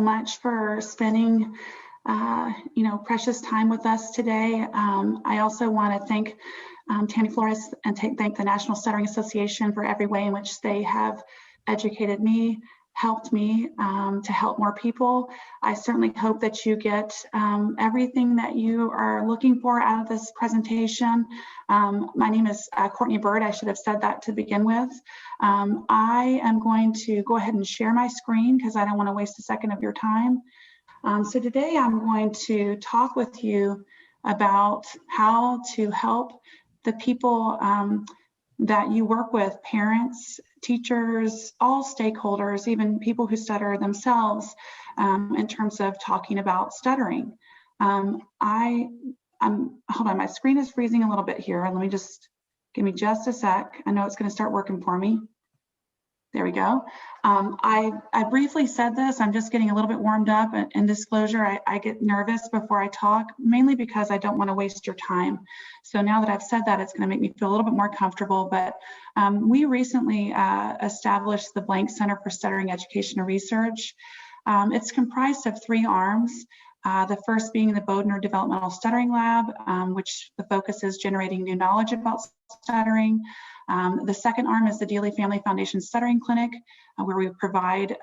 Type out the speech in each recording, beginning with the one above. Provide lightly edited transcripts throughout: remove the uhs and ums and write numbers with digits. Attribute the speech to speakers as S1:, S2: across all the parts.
S1: much for spending precious time with us today. I also want to thank Tammy Flores and thank the National Stuttering Association for every way in which they have educated me, helped me to help more people. I certainly hope that you get everything that you are looking for out of this presentation. My name is Courtney Byrd. I should have said that to begin with. I am going to go ahead and share my screen because I don't want to waste a second of your time. So today I'm going to talk with you about how to help the people that you work with, parents, teachers, all stakeholders, even people who stutter themselves, in terms of talking about stuttering. Hold on, my screen is freezing a little bit here. Let me just, give me just a sec. I know it's going to start working for me. There we go. I briefly said this, I'm just getting a little bit warmed up. In disclosure, I get nervous before I talk, mainly because I don't want to waste your time. So now that I've said that, it's going to make me feel a little bit more comfortable. But we recently established the Blank Center for Stuttering Education and Research. It's comprised of 3 arms. The first being the Bodner Developmental Stuttering Lab, which the focus is generating new knowledge about stuttering. The second arm is the Dealey Family Foundation Stuttering Clinic, where we provide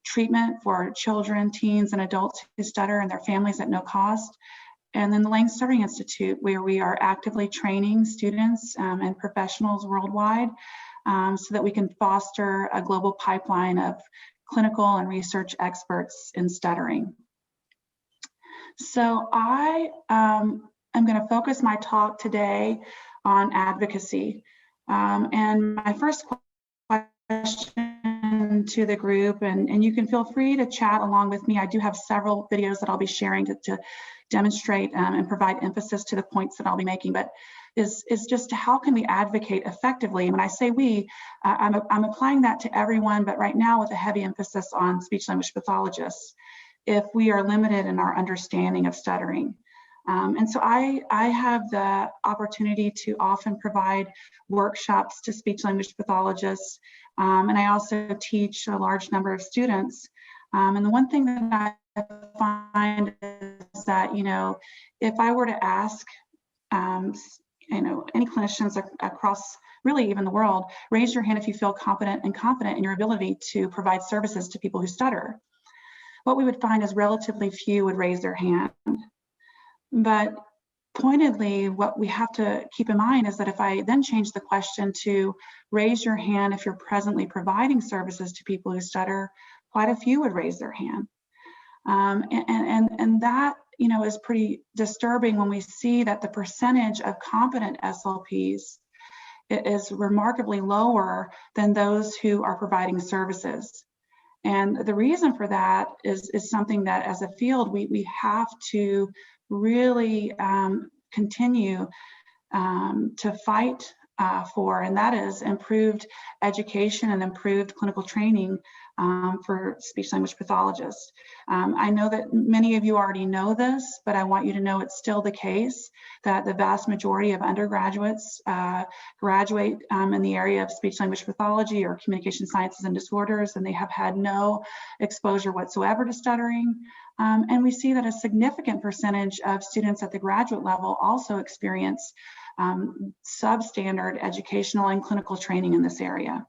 S1: treatment for children, teens, and adults who stutter and their families at no cost. And then the Lang Stuttering Institute, where we are actively training students and professionals worldwide so that we can foster a global pipeline of clinical and research experts in stuttering. So I am going to focus my talk today on advocacy. And my first question to the group, and you can feel free to chat along with me. I do have several videos that I'll be sharing to demonstrate and provide emphasis to the points that I'll be making, but is just how can we advocate effectively? And when I say we, I'm applying that to everyone, but right now with a heavy emphasis on speech-language pathologists, if we are limited in our understanding of stuttering. And so I have the opportunity to often provide workshops to speech-language pathologists, and I also teach a large number of students. And the one thing that I find is that, if I were to ask, any clinicians across really even the world, raise your hand if you feel competent and confident in your ability to provide services to people who stutter. What we would find is relatively few would raise their hand. But pointedly, what we have to keep in mind is that if I then change the question to raise your hand if you're presently providing services to people who stutter, quite a few would raise their hand. And that, is pretty disturbing when we see that the percentage of competent SLPs is remarkably lower than those who are providing services. And the reason for that is something that as a field, we have to really continue to fight for, and that is improved education and improved clinical training for speech-language pathologists. I know that many of you already know this, but I want you to know it's still the case that the vast majority of undergraduates graduate in the area of speech-language pathology or communication sciences and disorders, and they have had no exposure whatsoever to stuttering. And we see that a significant percentage of students at the graduate level also experience substandard educational and clinical training in this area.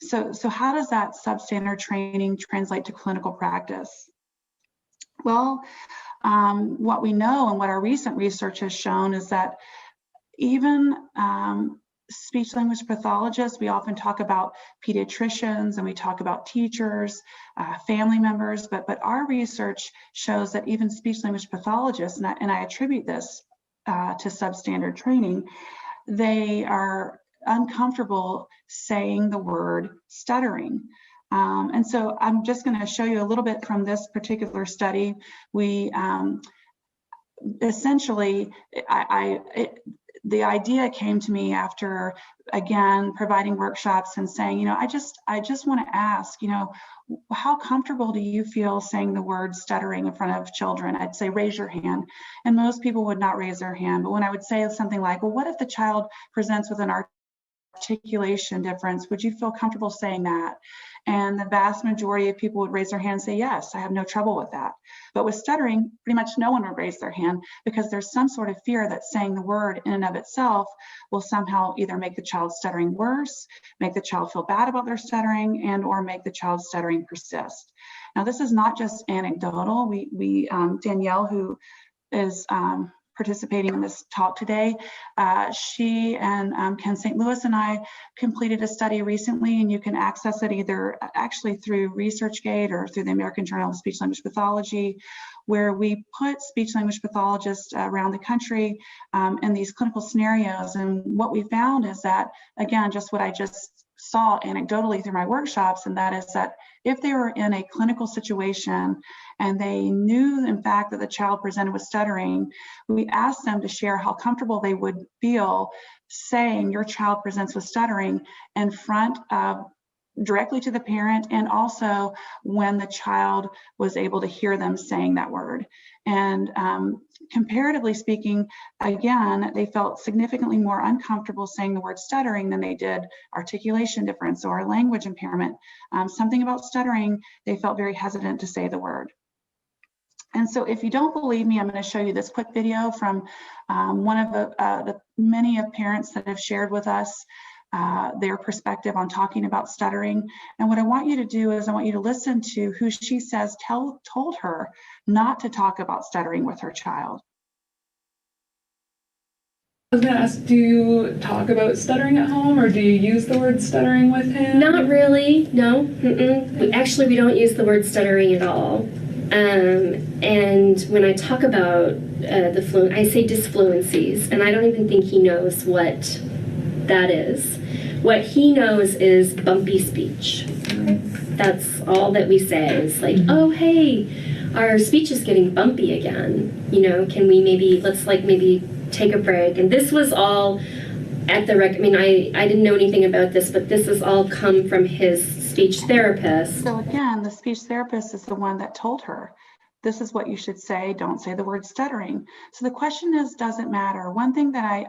S1: So how does that substandard training translate to clinical practice? Well, what we know and what our recent research has shown is that even speech-language pathologists, we often talk about pediatricians and we talk about teachers, family members, but our research shows that even speech-language pathologists, and I attribute this to substandard training, they are uncomfortable saying the word stuttering. And so I'm just going to show you a little bit from this particular study. We essentially, the idea came to me after, again, providing workshops and saying, I just want to ask, how comfortable do you feel saying the word stuttering in front of children? I'd say, raise your hand. And most people would not raise their hand. But when I would say something like, well, what if the child presents with an articulation difference, would you feel comfortable saying that? And the vast majority of people would raise their hand and say, yes, I have no trouble with that. But with stuttering, pretty much no one would raise their hand because there's some sort of fear that saying the word in and of itself will somehow either make the child stuttering worse, make the child feel bad about their stuttering, and or make the child's stuttering persist. Now, this is not just anecdotal. Danielle, who is participating in this talk today, she and Ken St. Louis and I completed a study recently, and you can access it either actually through ResearchGate or through the American Journal of Speech Language Pathology, where we put speech language pathologists around the country in these clinical scenarios. And what we found is that, again, just what I just saw anecdotally through my workshops, and that is that if they were in a clinical situation and they knew, in fact, that the child presented with stuttering, we asked them to share how comfortable they would feel saying your child presents with stuttering in front of directly to the parent, and also when the child was able to hear them saying that word. And comparatively speaking, again, they felt significantly more uncomfortable saying the word stuttering than they did articulation difference or language impairment. Something about stuttering, they felt very hesitant to say the word. And so if you don't believe me, I'm going to show you this quick video from one of the many of parents that have shared with us their perspective on talking about stuttering. And what I want you to do is I want you to listen to who she says told her not to talk about stuttering with her child.
S2: I was going to ask, do you talk about stuttering at home, or do you use the word stuttering with him?
S3: Not really, no. Actually, we don't use the word stuttering at all. And when I talk about I say disfluencies, and I don't even think he knows what that is. What he knows is bumpy speech. That's all that we say is like, oh, hey, our speech is getting bumpy again. You know, can we let's maybe take a break. And this was all at the I didn't know anything about this, but this has all come from his speech therapist.
S1: So again, the speech therapist is the one that told her, this is what you should say, don't say the word stuttering. So the question is, does it matter? One thing that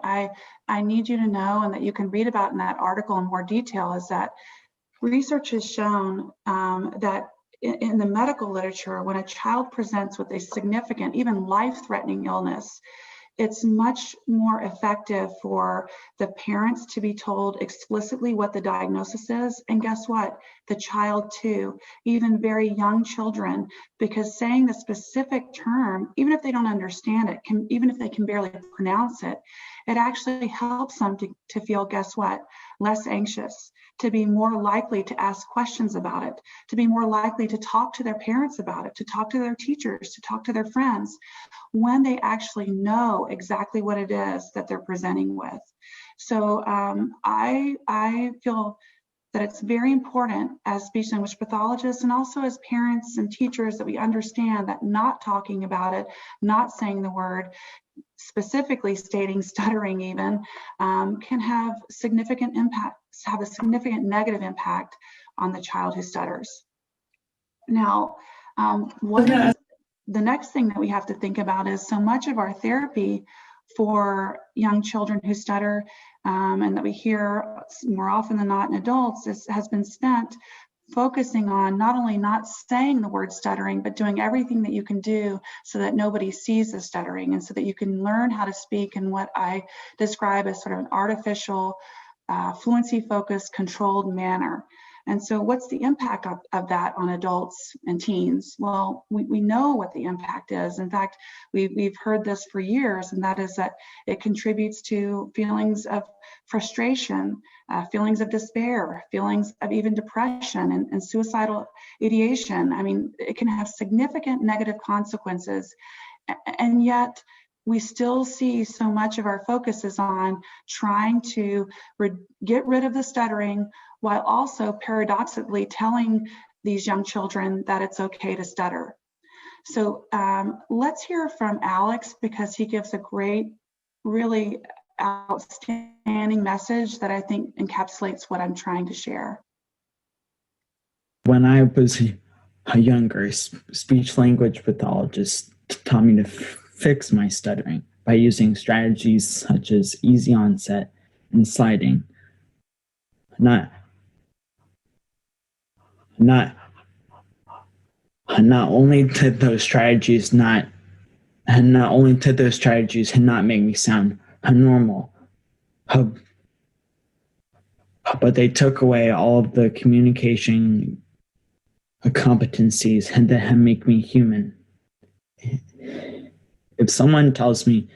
S1: I need you to know, and that you can read about in that article in more detail, is that research has shown that in the medical literature, when a child presents with a significant, even life-threatening illness, it's much more effective for the parents to be told explicitly what the diagnosis is. And guess what? The child too, even very young children, because saying the specific term, even if they don't understand it, even if they can barely pronounce it, it actually helps them to feel, guess what? Less anxious, to be more likely to ask questions about it, to be more likely to talk to their parents about it, to talk to their teachers, to talk to their friends, when they actually know exactly what it is that they're presenting with. So I feel that it's very important as speech language pathologists and also as parents and teachers that we understand that not talking about it, not saying the word, specifically stating stuttering even, can have significant impacts, have a significant negative impact on the child who stutters. Now, the next thing that we have to think about is so much of our therapy for young children who stutter, and that we hear more often than not in adults, has been spent focusing on not only not saying the word stuttering, but doing everything that you can do so that nobody sees the stuttering, and so that you can learn how to speak in what I describe as sort of an artificial, fluency-focused, controlled manner. And so what's the impact of that on adults and teens? Well, we know what the impact is. In fact, we've heard this for years, and that is that it contributes to feelings of frustration, feelings of despair, feelings of even depression and suicidal ideation. I mean, it can have significant negative consequences. And yet, we still see so much of our focus is on trying to get rid of the stuttering, while also paradoxically telling these young children that it's okay to stutter. So let's hear from Alex, because he gives a great, really outstanding message that I think encapsulates what I'm trying to share.
S4: When I was younger, speech language pathologists taught me to fix my stuttering by using strategies such as easy onset and sliding. not not not only did those strategies not make me sound normal, but they took away all of the communication competencies and that make me human. If someone tells me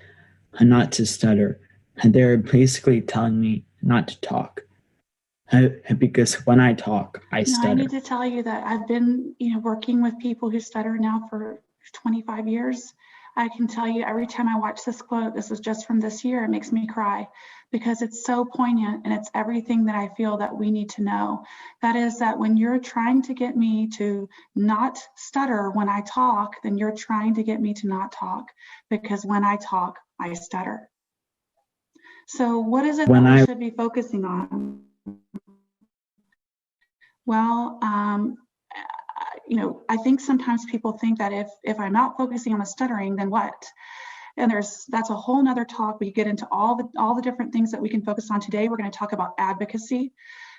S4: not to stutter, they're basically telling me not to talk. Because when I talk, I stutter.
S1: I need to tell you that I've been, working with people who stutter now for 25 years. I can tell you every time I watch this quote, this is just from this year, it makes me cry because it's so poignant and it's everything that I feel that we need to know. That is that when you're trying to get me to not stutter when I talk, then you're trying to get me to not talk, because when I talk, I stutter. So what is it that we should be focusing on? Well, I think sometimes people think that if I'm not focusing on the stuttering, then what? And that's a whole nother talk. We get into all the different things that we can focus on today. We're going to talk about advocacy,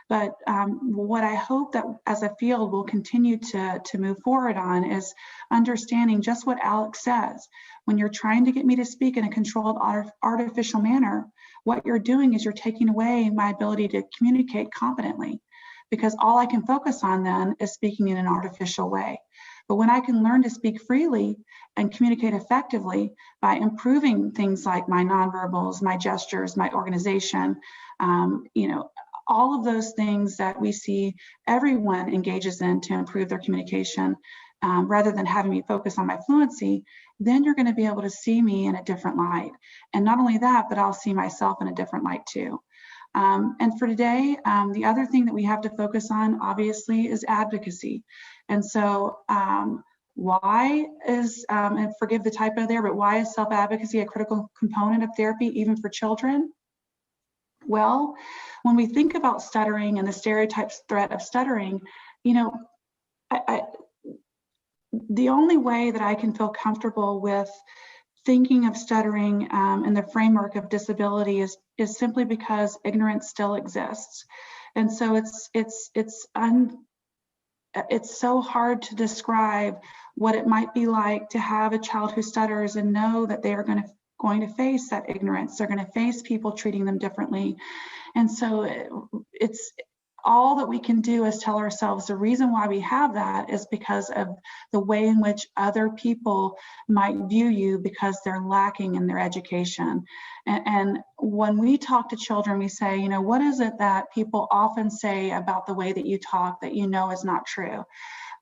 S1: but what I hope that as a field we'll continue to move forward on is understanding just what Alex says. When you're trying to get me to speak in a controlled artificial manner, what you're doing is you're taking away my ability to communicate competently, because all I can focus on then is speaking in an artificial way. But when I can learn to speak freely and communicate effectively by improving things like my nonverbals, my gestures, my organization, all of those things that we see everyone engages in to improve their communication, rather than having me focus on my fluency, then you're going to be able to see me in a different light. And not only that, but I'll see myself in a different light too. And for today, the other thing that we have to focus on, obviously, is advocacy. And so why is, and forgive the typo there, but why is self-advocacy a critical component of therapy, even for children? Well, when we think about stuttering and the stereotype threat of stuttering, the only way that I can feel comfortable with thinking of stuttering in the framework of disability is simply because ignorance still exists. And so it's so hard to describe what it might be like to have a child who stutters and know that they are going to face that ignorance. They're going to face people treating them differently. And so it's all that we can do is tell ourselves the reason why we have that is because of the way in which other people might view you because they're lacking in their education. And when we talk to children, we say, what is it that people often say about the way that you talk that is not true?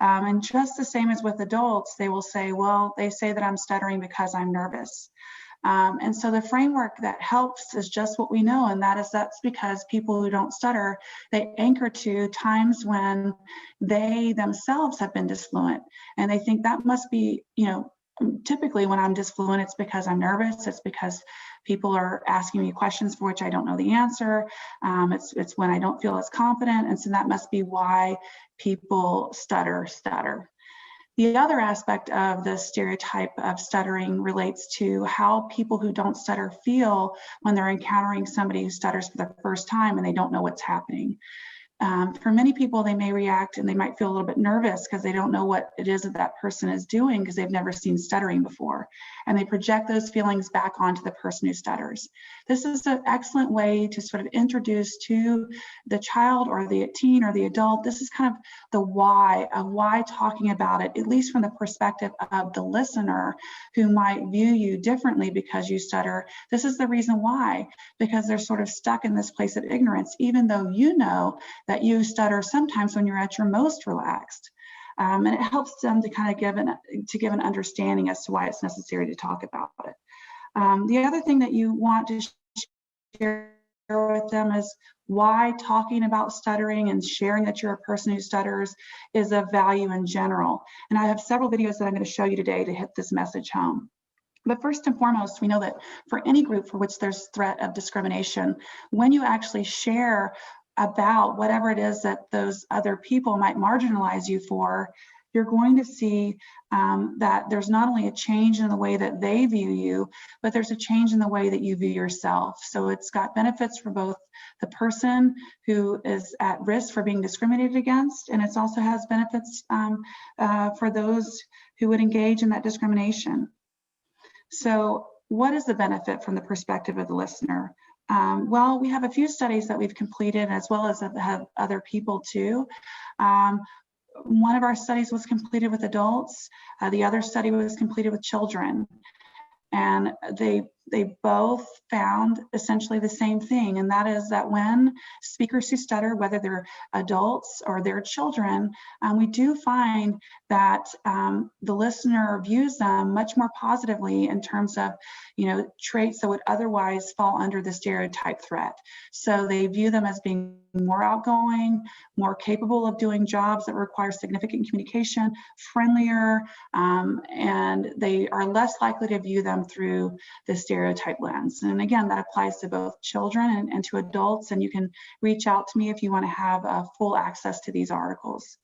S1: And just the same as with adults, they will say, well, they say that I'm stuttering because I'm nervous. And so the framework that helps is just what we know, and that's because people who don't stutter, they anchor to times when they themselves have been disfluent, and they think that must be, typically when I'm disfluent, it's because I'm nervous, it's because people are asking me questions for which I don't know the answer, it's when I don't feel as confident, and so that must be why people stutter. The other aspect of the stereotype of stuttering relates to how people who don't stutter feel when they're encountering somebody who stutters for the first time and they don't know what's happening. For many people, they may react and they might feel a little bit nervous because they don't know what it is that person is doing because they've never seen stuttering before. And they project those feelings back onto the person who stutters. This is an excellent way to sort of introduce to the child or the teen or the adult, this is kind of the why of why talking about it, at least from the perspective of the listener who might view you differently because you stutter. This is the reason why, because they're sort of stuck in this place of ignorance, even though you know that you stutter sometimes when you're at your most relaxed. And it helps them to kind of give an understanding as to why it's necessary to talk about it. The other thing that you want to share with them is why talking about stuttering and sharing that you're a person who stutters is of value in general. And I have several videos that I'm going to show you today to hit this message home. But first and foremost, we know that for any group for which there's threat of discrimination, when you actually share about whatever it is that those other people might marginalize you for, you're going to see that there's not only a change in the way that they view you, but there's a change in the way that you view yourself. So it's got benefits for both the person who is at risk for being discriminated against, and it also has benefits for those who would engage in that discrimination. So what is the benefit from the perspective of the listener? Well, we have a few studies that we've completed, as well as have other people too. One of our studies was completed with adults. The other study was completed with children. And they both found essentially the same thing, and that is that when speakers who stutter, whether they're adults or they're children, we do find that the listener views them much more positively in terms of, traits that would otherwise fall under the stereotype threat. So they view them as being more outgoing, more capable of doing jobs that require significant communication, friendlier, and they are less likely to view them through the stereotype lens. And again, that applies to both children and to adults, and you can reach out to me if you want to have full access to these articles.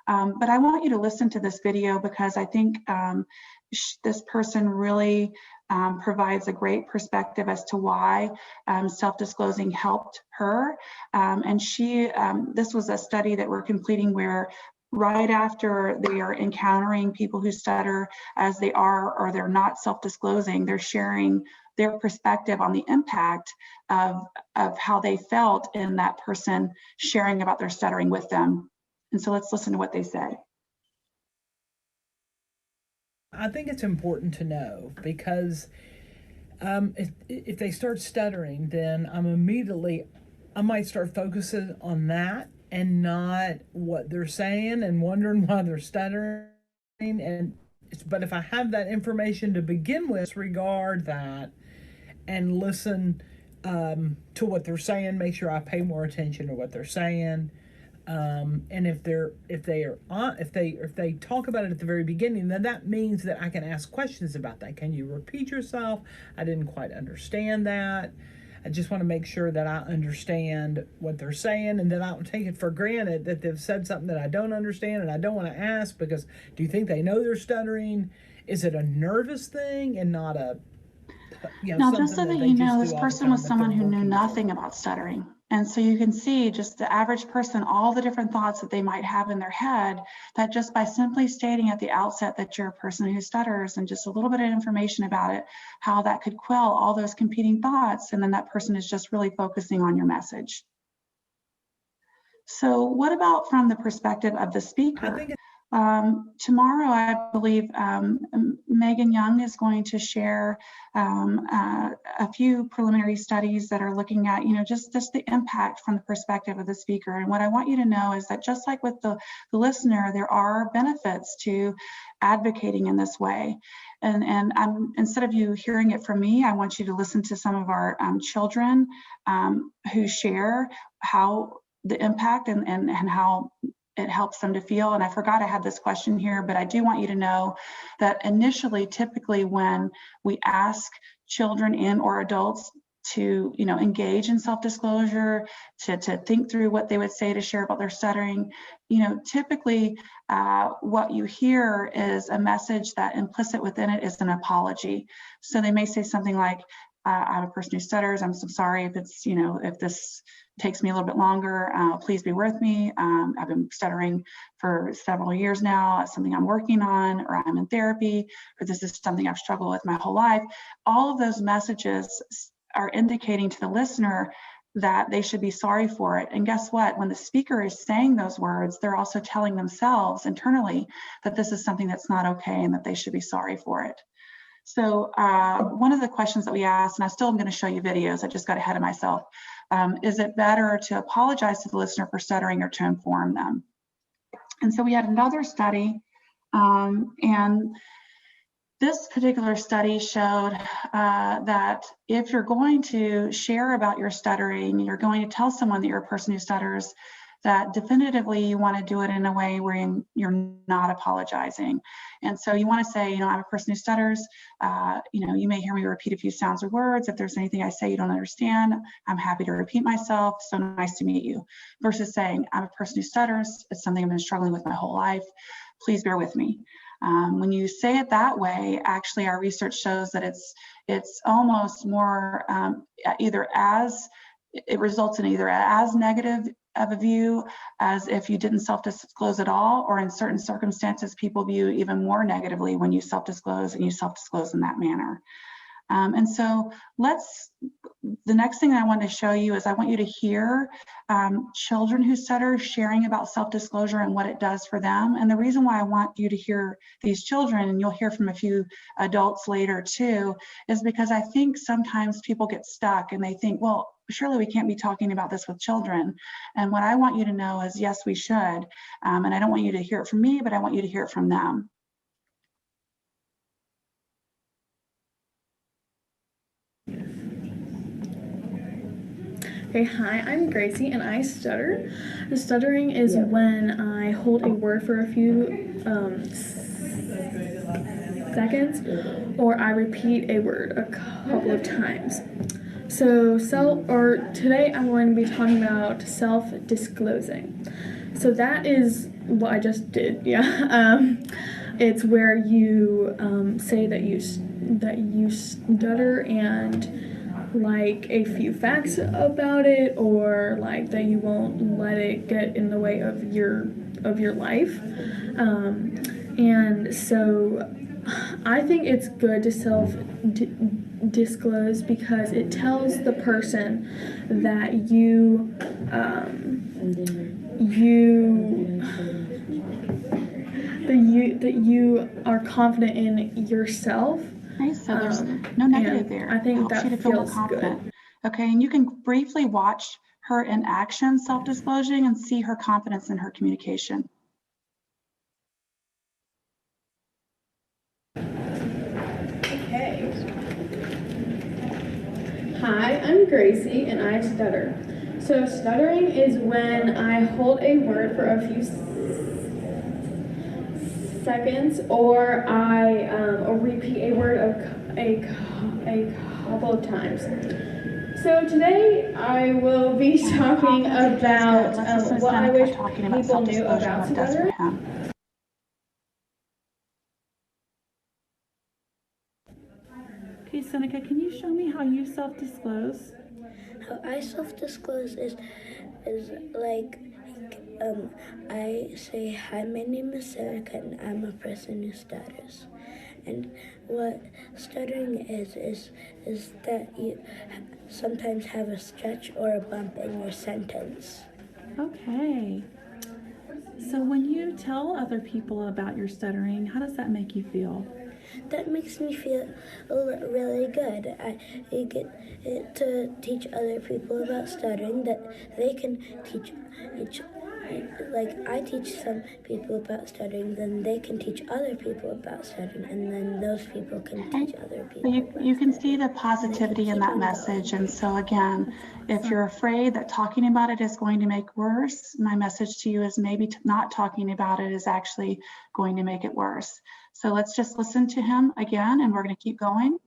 S1: But I want you to listen to this video because I think this person really provides a great perspective as to why self-disclosing helped her. And this was a study that we're completing where right after they are encountering people who stutter as they are or they're not self-disclosing, they're sharing their perspective on the impact of how they felt in that person sharing about their stuttering with them. And so let's listen to what they say.
S5: I think it's important to know because if they start stuttering, then I might start focusing on that and not what they're saying and wondering why they're stuttering. But if I have that information to begin with, disregard that and listen to what they're saying, make sure I pay more attention to what they're saying. And if they talk about it at the very beginning, then that means that I can ask questions about that. Can you repeat yourself? I didn't quite understand that. I just want to make sure that I understand what they're saying and that I don't take it for granted that they've said something that I don't understand and I don't want to ask because do you think they know they're stuttering? Is it a nervous thing and not a
S1: now, just so that you know, this person was someone who knew nothing about stuttering. And so you can see just the average person, all the different thoughts that they might have in their head, that just by simply stating at the outset that you're a person who stutters and just a little bit of information about it, how that could quell all those competing thoughts. And then that person is just really focusing on your message. So what about from the perspective of the speaker? Tomorrow, I believe Megan Young is going to share a few preliminary studies that are looking at, just the impact from the perspective of the speaker. And what I want you to know is that just like with the listener, there are benefits to advocating in this way. And instead of you hearing it from me, I want you to listen to some of our children who share how the impact and how it helps them to feel. And I forgot I had this question here, but I do want you to know that initially, typically when we ask children and or adults to, engage in self-disclosure, to think through what they would say to share about their stuttering, typically what you hear is a message that implicit within it is an apology. So they may say something like, I'm a person who stutters. I'm so sorry if it's, if this takes me a little bit longer, please be with me. I've been stuttering for several years now. It's something I'm working on, or I'm in therapy, or this is something I've struggled with my whole life. All of those messages are indicating to the listener that they should be sorry for it. And guess what? When the speaker is saying those words, they're also telling themselves internally that this is something that's not okay and that they should be sorry for it. So one of the questions that we asked, and I still am going to show you videos, I just got ahead of myself, is it better to apologize to the listener for stuttering or to inform them? And so we had another study, and this particular study showed that if you're going to share about your stuttering, you're going to tell someone that you're a person who stutters, that definitively you want to do it in a way where you're not apologizing. And so you want to say, I'm a person who stutters. You may hear me repeat a few sounds or words. If there's anything I say you don't understand, I'm happy to repeat myself. So nice to meet you. Versus saying, I'm a person who stutters. It's something I've been struggling with my whole life. please bear with me. When you say it that way, actually our research shows that it's almost more it results in either as negative of a view as if you didn't self-disclose at all, or in certain circumstances, people view even more negatively when you self-disclose and you self-disclose in that manner. And so the next thing I want to show you is I want you to hear children who stutter sharing about self-disclosure and what it does for them. And the reason why I want you to hear these children, and you'll hear from a few adults later too, is because I think sometimes people get stuck and they think, well, surely we can't be talking about this with children. And what I want you to know is, yes, we should. And I don't want you to hear it from me, but I want you to hear it from them.
S6: Okay, hi, I'm Gracie and I stutter. Stuttering is when I hold a word for a few seconds, or I repeat a word a couple of times. So today I'm going to be talking about self-disclosing. So that is what I just did, yeah. It's where you say that you stutter and like a few facts about it, or like that you won't let it get in the way of your life. And so I think it's good to self-disclose because it tells the person that you are confident in yourself.
S1: Okay, so there's no negative there.
S6: I think
S1: helps
S6: that
S1: you to feel more
S6: feels
S1: confident.
S6: good.
S1: Okay, and you can briefly watch her in action self-disclosing and see her confidence in her communication.
S6: Okay. Hi, I'm Gracie and I stutter. So stuttering is when I hold a word for a few seconds, or I repeat a word a couple of times. So today I will be talking about what I wish people knew about stuttering.
S7: Okay, Seneca, can you show me how you self-disclose?
S8: How I self-disclose is like I say, hi, my name is Seneca and I'm a person who stutters. And what stuttering is that you sometimes have a stretch or a bump in your sentence.
S7: Okay. So when you tell other people about your stuttering, how does that make you feel?
S8: That makes me feel really good. I get to teach other people about stuttering, that they can teach I teach some people about stuttering, then they can teach other people about stuttering, and then those people can teach other people.
S1: You can see the positivity in that message. And so again, if you're afraid that talking about it is going to make worse, my message to you is maybe not talking about it is actually going to make it worse. So let's just listen to him again, and we're going to keep going.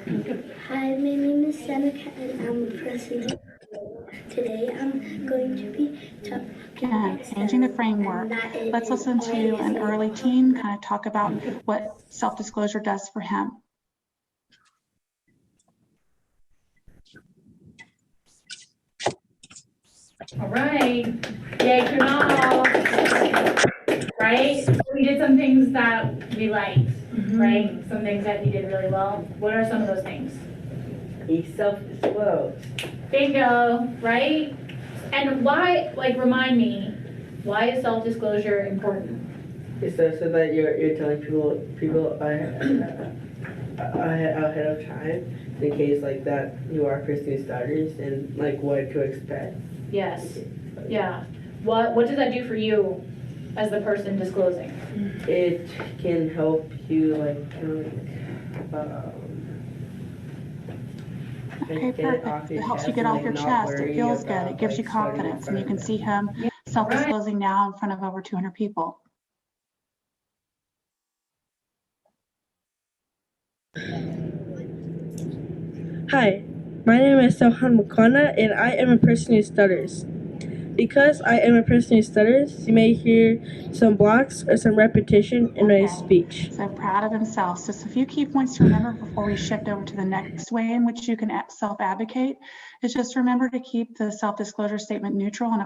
S8: Hi, my name is Seneca and I'm a person. Today I'm going to be talking about
S1: changing the framework. Let's listen to an early teen kind of talk about what self-disclosure does for him.
S9: All right, yay, Kunal. Right? We did some things that we liked, right? Some things that he did really well. What are some of those things?
S10: He self-disclosed.
S9: Bingo, right? And why, remind me, why is self-disclosure important?
S10: So that you're telling people ahead of time, in case like that you are pursuing stutters and like what to expect.
S9: Yes, yeah. What does that do for you as the person disclosing?
S10: It can help you
S1: Okay, perfect. It helps you get off your chest. It feels good. It gives you confidence. And you can see him self-disclosing now in front of over 200 people.
S11: Hi, my name is Sohan Makana and I am a person who stutters. Because I am a person who stutters, you may hear some blocks or some repetition in my speech.
S1: So proud of himself. So a few key points to remember before we shift over to the next way in which you can self-advocate is just remember to keep the self-disclosure statement neutral and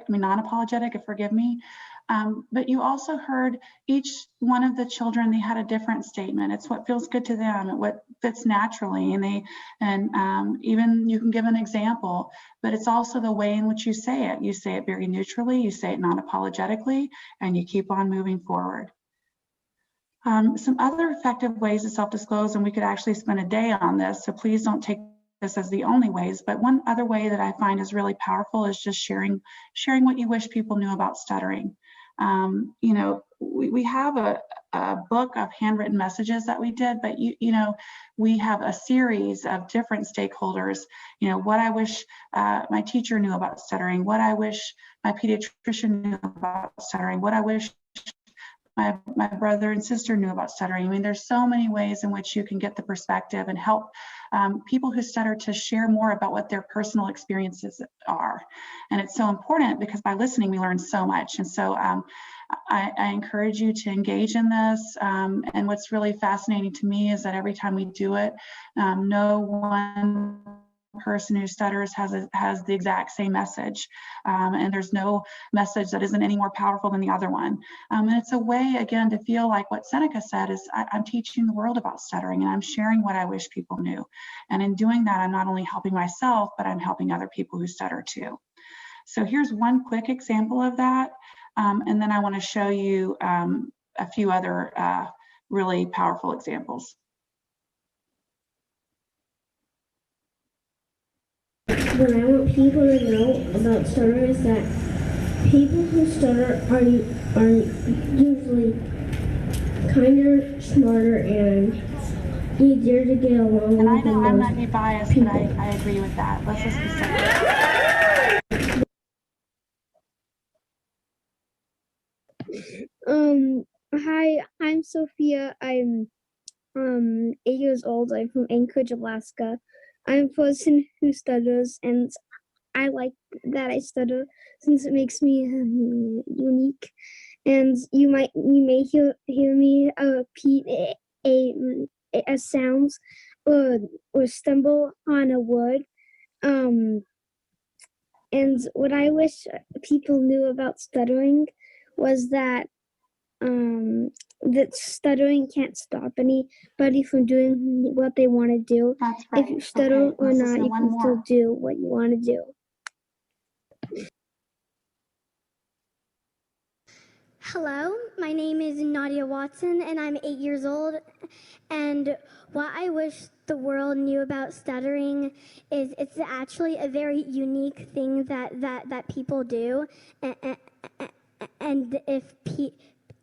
S1: non-apologetic, forgive me. But you also heard each one of the children, they had a different statement. It's what feels good to them, what fits naturally, and even you can give an example, but it's also the way in which you say it. You say it very neutrally, you say it non-apologetically, and you keep on moving forward. Some other effective ways to self-disclose, and we could actually spend a day on this, so please don't take this as the only ways, but one other way that I find is really powerful is just sharing what you wish people knew about stuttering. You know, we have a book of handwritten messages that we did, but we have a series of different stakeholders. You know, what I wish my teacher knew about stuttering, what I wish my pediatrician knew about stuttering, what I wish my brother and sister knew about stuttering. I mean, there's so many ways in which you can get the perspective and help people who stutter to share more about what their personal experiences are. And it's so important because by listening, we learn so much. And so I encourage you to engage in this. And what's really fascinating to me is that every time we do it, no one person who stutters has the exact same message, and there's no message that isn't any more powerful than the other one. And it's a way, again, to feel like what Seneca said is I'm teaching the world about stuttering and I'm sharing what I wish people knew. And in doing that, I'm not only helping myself, but I'm helping other people who stutter too. So here's one quick example of that. And then I want to show you a few other really powerful examples.
S12: What I want people to know about stutter is that people who stutter are usually kinder, smarter, and easier to get along with.
S1: And I know I might be biased, but I agree with that. Let's just be
S12: simple. Hi, I'm Sophia. I'm 8 years old. I'm from Anchorage, Alaska. I'm a person who stutters, and I like that I stutter since it makes me unique. And you may hear me repeat a sound or stumble on a word. And what I wish people knew about stuttering was that that stuttering can't stop anybody from doing what they want to do.
S1: That's right.
S12: If you stutter or not, you can still do what you want to do.
S13: Hello, my name is Nadia Watson and I'm 8 years old, and what I wish the world knew about stuttering is it's actually a very unique thing that people do,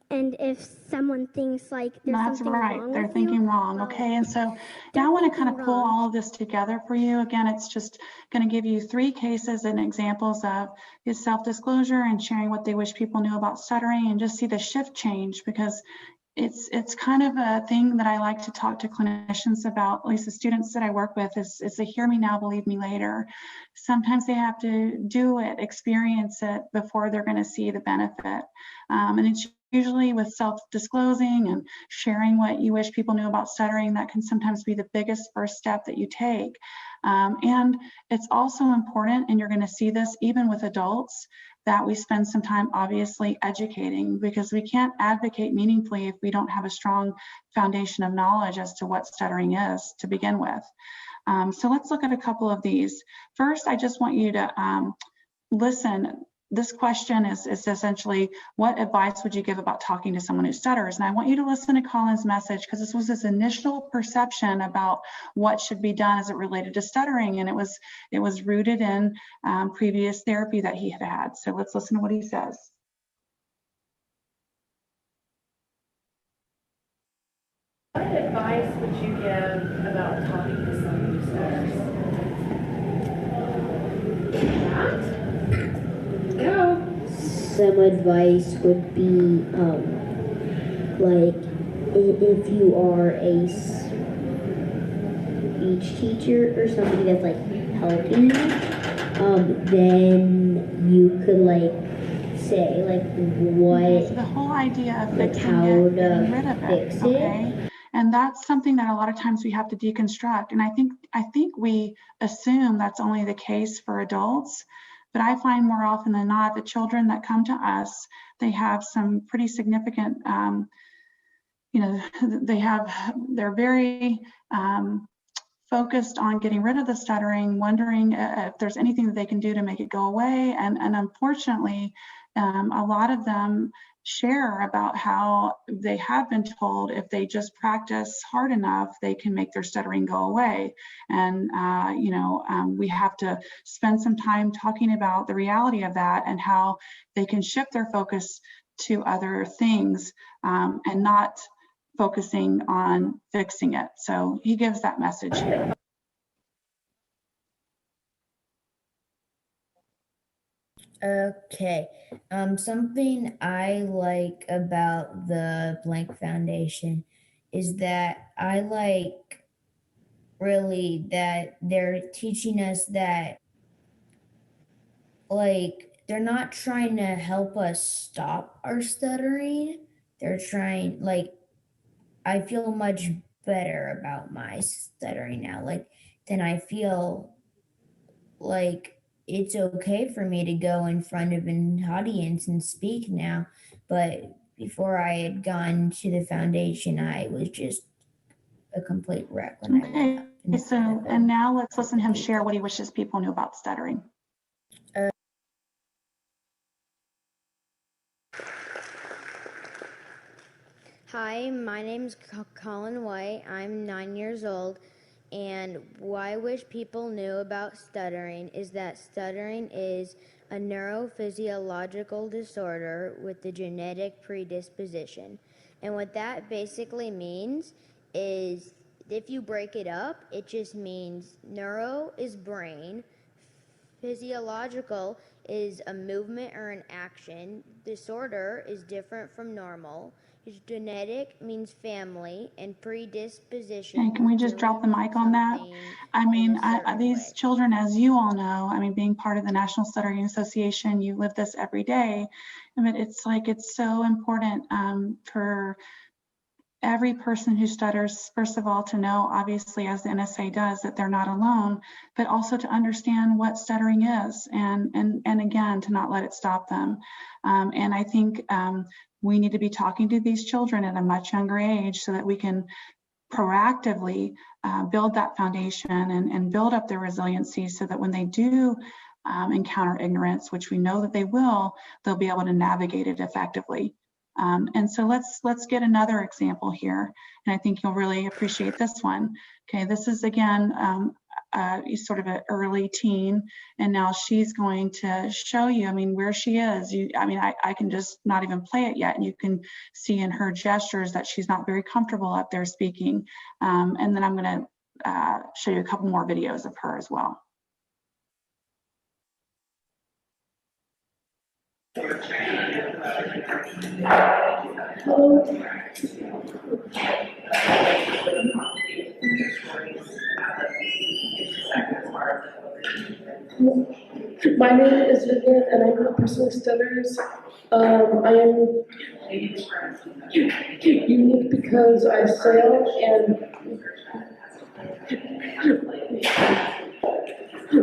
S13: and if someone thinks like there's something wrong with
S1: they're thinking wrong. Okay, and so now I want to kind of pull all of this together for you. Again, it's just going to give you 3 cases and examples of his self-disclosure and sharing what they wish people knew about stuttering, and just see the shift change, because it's kind of a thing that I like to talk to clinicians about, at least the students that I work with, is a hear me now, believe me later. Sometimes they have to do it, experience it before they're going to see the benefit. And it's usually with self-disclosing and sharing what you wish people knew about stuttering that can sometimes be the biggest first step that you take. And it's also important, and you're going to see this even with adults, that we spend some time obviously educating, because we can't advocate meaningfully if we don't have a strong foundation of knowledge as to what stuttering is to begin with. So let's look at a couple of these. First, I just want you to listen. This question is essentially, what advice would you give about talking to someone who stutters? And I want you to listen to Colin's message, because this was his initial perception about what should be done as it related to stuttering, and it was rooted in previous therapy that he had had. So let's listen to what he says.
S14: What advice would you give about talking to someone who stutters? Go.
S12: Some advice would be like if you are a speech teacher or somebody that's like helping you,
S15: then you could like say like what,
S1: So the whole idea of
S15: like
S1: fixing
S15: how
S1: it,
S15: to
S1: getting rid of it,
S15: fix
S1: okay? And that's something that a lot of times we have to deconstruct. And I think we assume that's only the case for adults, but I find more often than not the children that come to us, they have some pretty significant, you know, they're very focused on getting rid of the stuttering, wondering if there's anything that they can do to make it go away. And unfortunately, a lot of them share about how they have been told if they just practice hard enough, they can make their stuttering go away. And, you know, we have to spend some time talking about the reality of that and how they can shift their focus to other things and not focusing on fixing it. So he gives that message here.
S15: Okay. Something I like about the Blank Foundation is that I like really that they're teaching us that like they're not trying to help us stop our stuttering. They're trying like I feel much better about my stuttering now. Like then I feel like it's okay for me to go in front of an audience and speak now. But before I had gone to the foundation, I was just a complete wreck when I went up.
S1: Okay, so, and now let's listen to him share what he wishes people knew about stuttering.
S16: Hi, my name's Colin White. I'm 9 years old, and what I wish people knew about stuttering is that stuttering is a neurophysiological disorder with a genetic predisposition. And what that basically means is if you break it up, it just means neuro is brain, physiological is a movement or an action, disorder is different from normal, genetic means family, and predisposition.
S1: And can we just drop the mic on that? I mean, these children, as you all know, I mean, being part of the National Stuttering Association, you live this every day. I mean, it's like, it's so important for every person who stutters, first of all, to know, obviously, as the NSA does, that they're not alone, but also to understand what stuttering is, and again, to not let it stop them. And I think we need to be talking to these children at a much younger age so that we can proactively build that foundation and build up their resiliency so that when they do encounter ignorance, which we know that they will, they'll be able to navigate it effectively. And so let's get another example here, and I think you'll really appreciate this one. Okay, this is again sort of an early teen, and now she's going to show you, I mean, where she is. I mean, I can just not even play it yet, and you can see in her gestures that she's not very comfortable up there speaking. And then I'm going to show you a couple more videos of her as well.
S17: My name is Vivian, and I'm a person who stutters. I am unique because I sail, and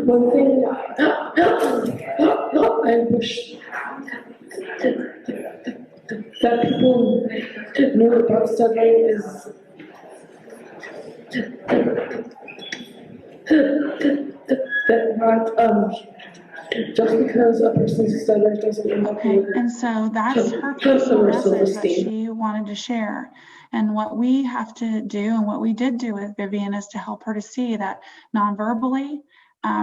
S17: one thing I wish that people know about stuttering is that not just because a person stutters doesn't mean
S1: okay, and so that's her personal message that she wanted to share. And what we have to do, and what we did do with Vivian, is to help her to see that non-verbally,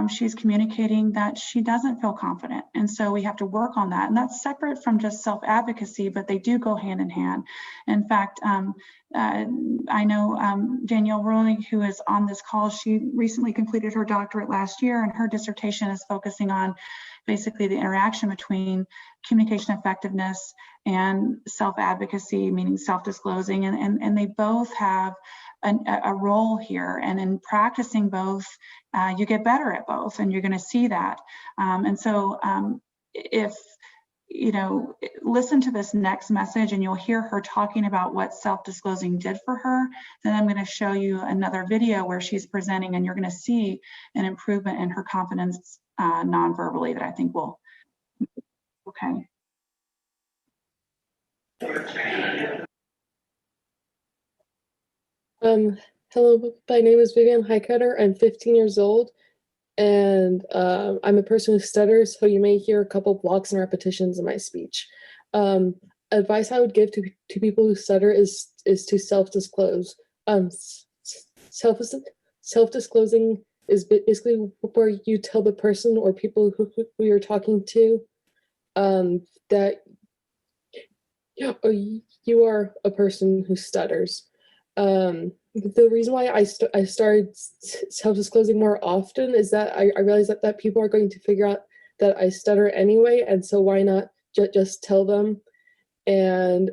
S1: she's communicating that she doesn't feel confident. And so we have to work on that. And that's separate from just self-advocacy, but they do go hand in hand. In fact, I know Danielle Rowling, who is on this call, she recently completed her doctorate last year, and her dissertation is focusing on basically the interaction between communication effectiveness and self-advocacy, meaning self-disclosing. And they both have a role here, and in practicing both, you get better at both, and you're going to see that. And so if listen to this next message and you'll hear her talking about what self-disclosing did for her. Then I'm going to show you another video where she's presenting, and you're going to see an improvement in her confidence non-verbally that I think will, okay.
S18: Hello, my name is Vivian Highcutter. I'm 15 years old, and I'm a person who stutters, so you may hear a couple blocks and repetitions in my speech. Advice I would give to people who stutter is to self-disclose. Self-disclosing is basically where you tell the person or people who you're talking to that you are a person who stutters. The reason why I started self-disclosing more often is that I realized that people are going to figure out that I stutter anyway, and so why not just tell them and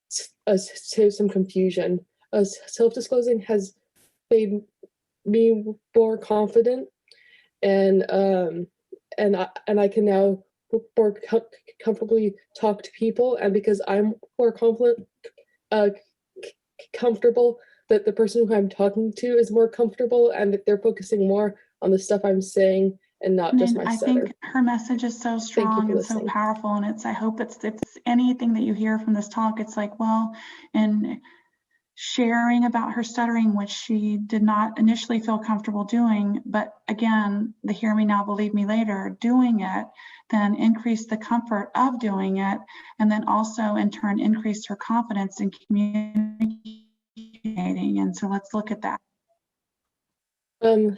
S18: save some confusion. Self-disclosing has made me more confident, and I can now more comfortably talk to people, and because I'm more comfortable, that the person who I'm talking to is more comfortable, and that they're focusing more on the stuff I'm saying and not just my stutter.
S1: I think her message is so strong and so powerful, and I hope it's anything that you hear from this talk, it's like, well, and sharing about her stuttering, which she did not initially feel comfortable doing, but again, the hear me now, believe me later, doing it, then increased the comfort of doing it, and then also in turn increased her confidence in communicating. And so let's look at that.
S18: I'm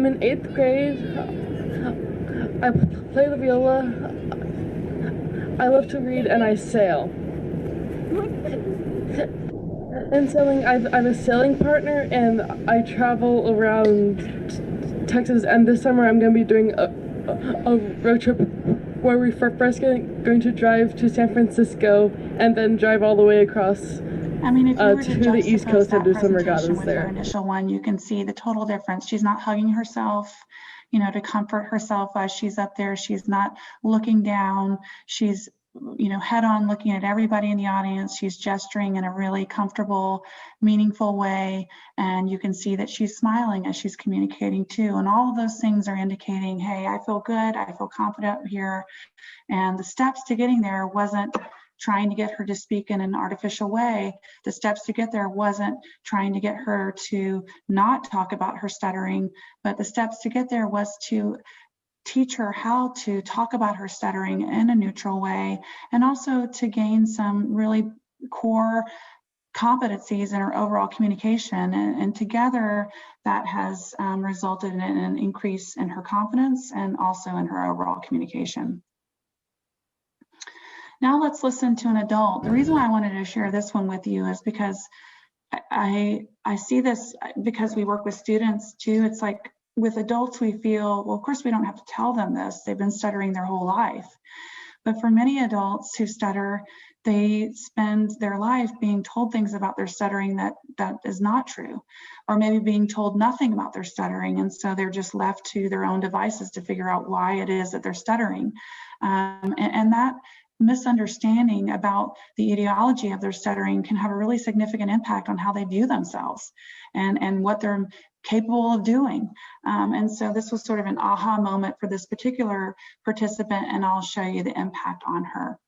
S18: in 8th grade. I play the viola. I love to read, and I sail. And sailing, I'm a sailing partner, and I travel around Texas. And this summer, I'm going to be doing a road trip where we're first going to drive to San Francisco and then drive all the way across
S1: I mean, if you were
S18: to the East Coast and do some regattas there.
S1: Her initial one, you can see the total difference. She's not hugging herself, to comfort herself as she's up there. She's not looking down. She's, head on looking at everybody in the audience. She's gesturing in a really comfortable, meaningful way. And you can see that she's smiling as she's communicating too. And all of those things are indicating, hey, I feel good. I feel confident here. And the steps to getting there wasn't trying to get her to speak in an artificial way. The steps to get there wasn't trying to get her to not talk about her stuttering, but the steps to get there was to teach her how to talk about her stuttering in a neutral way, and also to gain some really core competencies in her overall communication. And together that has resulted in an increase in her confidence and also in her overall communication. Now let's listen to an adult. The reason why I wanted to share this one with you is because I see this because we work with students too. It's like with adults, we feel, well, of course we don't have to tell them this. They've been stuttering their whole life. But for many adults who stutter, they spend their life being told things about their stuttering that is not true, or maybe being told nothing about their stuttering. And so they're just left to their own devices to figure out why it is that they're stuttering. And that misunderstanding about the etiology of their stuttering can have a really significant impact on how they view themselves and what they're capable of doing. And so this was sort of an aha moment for this particular participant, and I'll show you the impact on her.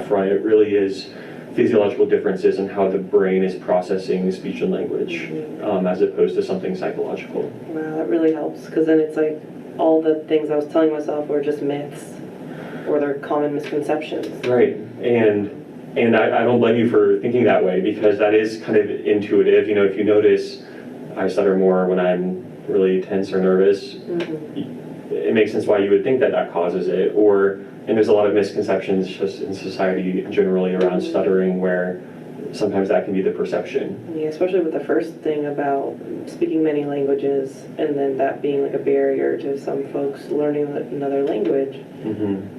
S19: Right, it really is physiological differences in how the brain is processing speech and language, as opposed to something psychological.
S10: Wow, that really helps, because then it's like all the things I was telling myself were just myths, or they're common misconceptions.
S19: Right, and I don't blame you for thinking that way, because that is kind of intuitive. If you notice, I stutter more when I'm really tense or nervous. It makes sense why you would think that causes it. And there's a lot of misconceptions just in society generally around stuttering, where sometimes that can be the perception.
S10: Yeah, especially with the first thing about speaking many languages, and then that being like a barrier to some folks learning another language.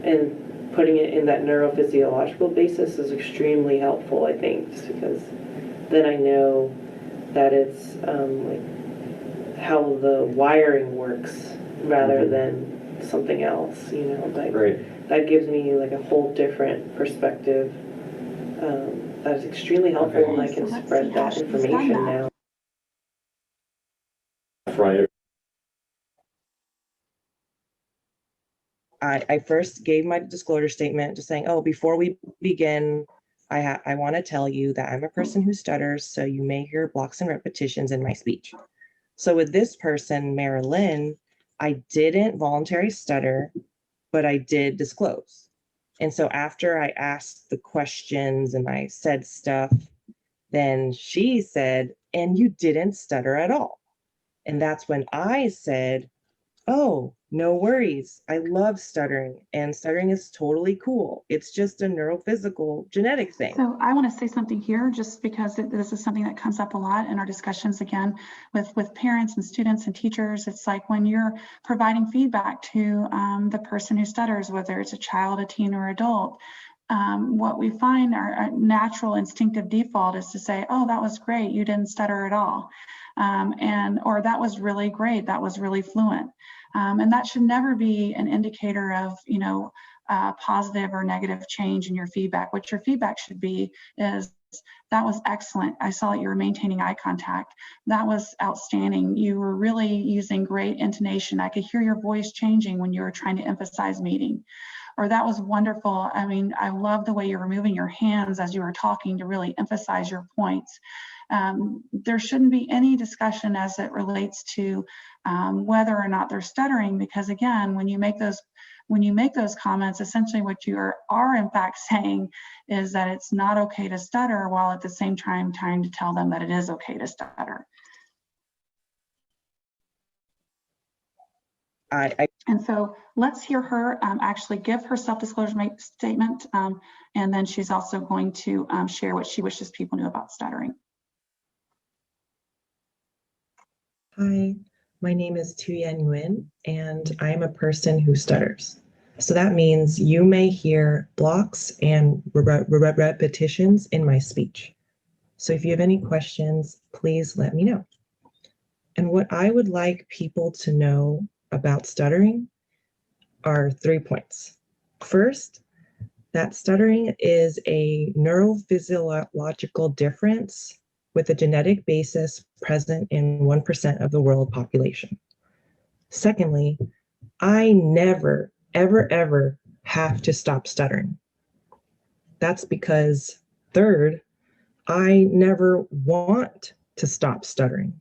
S10: And putting it in that neurophysiological basis is extremely helpful, I think, just because then I know that it's like how the wiring works rather than something else, you know, like that gives me like a whole different perspective. That is extremely helpful, and I can spread that information now.
S19: Right.
S20: I first gave my disclosure statement just saying, oh, before we begin, I want to tell you that I'm a person who stutters, so you may hear blocks and repetitions in my speech. So with this person, Marilyn, I didn't voluntarily stutter, but I did disclose. And so after I asked the questions and I said stuff, then she said, and you didn't stutter at all. And that's when I said, oh, no worries. I love stuttering, and stuttering is totally cool. It's just a neurophysical genetic thing.
S1: So I want to say something here, just because this is something that comes up a lot in our discussions, again, with parents and students and teachers. It's like when you're providing feedback to the person who stutters, whether it's a child, a teen, or adult, what we find our natural instinctive default is to say, oh, that was great, you didn't stutter at all. Or that was really great, that was really fluent. And that should never be an indicator of, you know, positive or negative change in your feedback. What your feedback should be is, that was excellent. I saw that you were maintaining eye contact. That was outstanding. You were really using great intonation. I could hear your voice changing when you were trying to emphasize meaning. Or that was wonderful. I mean, I love the way you were moving your hands as you were talking to really emphasize your points. There shouldn't be any discussion as it relates to whether or not they're stuttering, because again, when you make those comments, essentially what you are in fact saying is that it's not okay to stutter, while at the same time trying to tell them that it is okay to stutter. And so let's hear her actually give her self-disclosure statement, and then she's also going to share what she wishes people knew about stuttering.
S20: Hi, my name is Tu-Yen Nguyen, and I'm a person who stutters. So that means you may hear blocks and repetitions in my speech. So if you have any questions, please let me know. And what I would like people to know about stuttering are 3 points. First, that stuttering is a neurophysiological difference with a genetic basis present in 1% of the world population. Secondly, I never, ever have to stop stuttering. That's because, third, I never want to stop stuttering,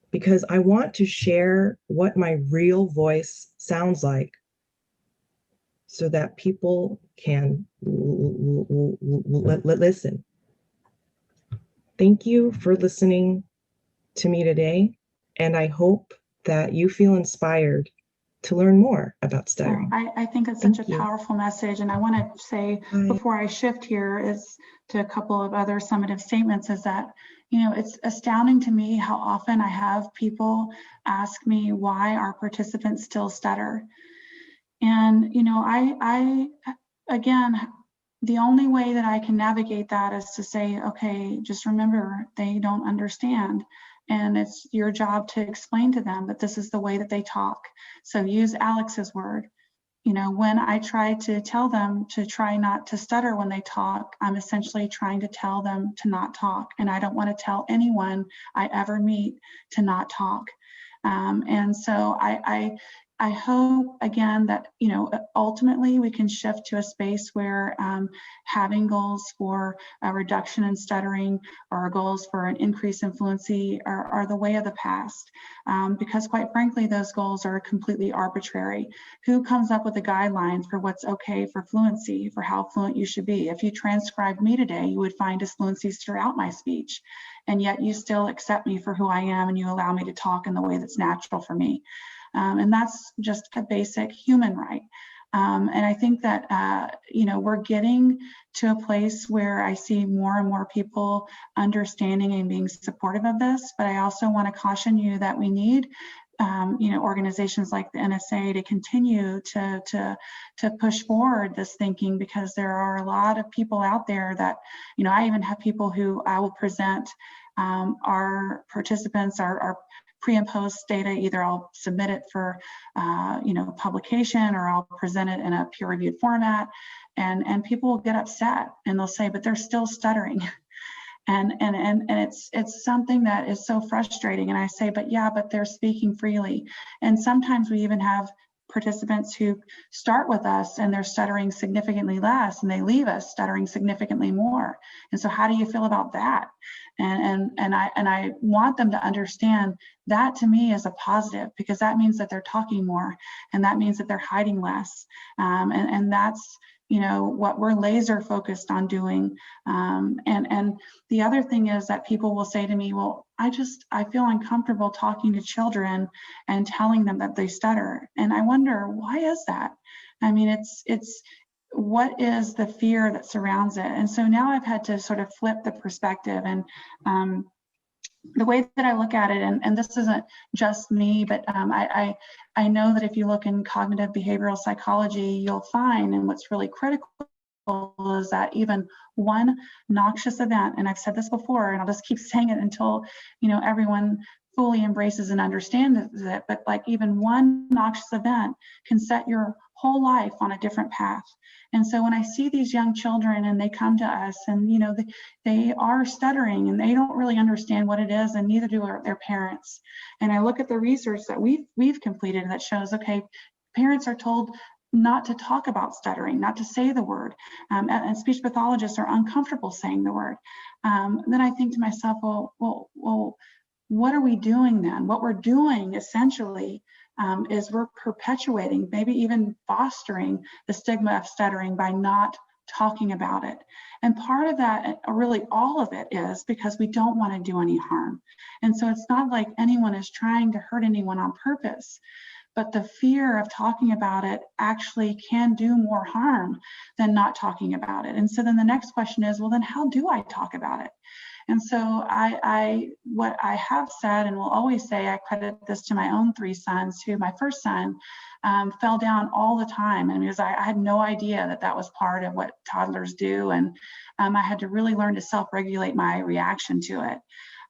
S20: because I want to share what my real voice sounds like so that people can listen. Thank you for listening to me today, and I hope that you feel inspired to learn more about stuttering.
S1: I think it's such a powerful message, and I want to say before I shift here is to a couple of other summative statements, is that, you know, it's astounding to me how often I have people ask me why our participants still stutter. And, you know, I again, the only way that I can navigate that is to say, okay, just remember, they don't understand. And it's your job to explain to them that this is the way that they talk. So use Alex's word. You know, when I try to tell them to try not to stutter when they talk, I'm essentially trying to tell them to not talk. And I don't want to tell anyone I ever meet to not talk. And so I hope, again, that, you know, ultimately we can shift to a space where having goals for a reduction in stuttering or goals for an increase in fluency are the way of the past. Because quite frankly, those goals are completely arbitrary. Who comes up with the guidelines for what's okay for fluency, for how fluent you should be? If you transcribed me today, you would find disfluencies throughout my speech. And yet you still accept me for who I am, and you allow me to talk in the way that's natural for me. And that's just a basic human right. And I think that, you know, we're getting to a place where I see more and more people understanding and being supportive of this, but I also want to caution you that we need you know, organizations like the NSA to continue to push forward this thinking, because there are a lot of people out there that, you know, I even have people who I will present our participants, our pre and post data. Either I'll submit it for you know, publication, or I'll present it in a peer-reviewed format, and people will get upset and they'll say, but they're still stuttering. And it's something that is so frustrating. And I say, but yeah, but they're speaking freely. And sometimes we even have participants who start with us and they're stuttering significantly less, and they leave us stuttering significantly more. And so how do you feel about that? And I want them to understand that, to me, is a positive, because that means that they're talking more, and that means that they're hiding less. And that's, you know, what we're laser focused on doing. And the other thing is that people will say to me, well, I feel uncomfortable talking to children and telling them that they stutter. And I wonder, why is that? I mean, it's what is the fear that surrounds it? And so now I've had to sort of flip the perspective, and the way that I look at it, and this isn't just me, but I know that if you look in cognitive behavioral psychology, you'll find, and what's really critical is that even one noxious event, and I've said this before, and I'll just keep saying it until, you know, everyone fully embraces and understands it, but like even one noxious event can set your whole life on a different path. And so when I see these young children and they come to us, and you know, they are stuttering and they don't really understand what it is, and neither do their parents. And I look at the research that we've completed that shows, okay, parents are told not to talk about stuttering, not to say the word, and speech pathologists are uncomfortable saying the word. Then I think to myself, well, what are we doing then? What we're doing essentially is we're perpetuating, maybe even fostering, the stigma of stuttering by not talking about it. And part of that, really all of it, is because we don't want to do any harm. And so it's not like anyone is trying to hurt anyone on purpose, but the fear of talking about it actually can do more harm than not talking about it. And so then the next question is, well, then how do I talk about it? And so what I have said, and will always say, I credit this to my own 3 sons, who, my first son fell down all the time. And because I had no idea that that was part of what toddlers do. And I had to really learn to self-regulate my reaction to it.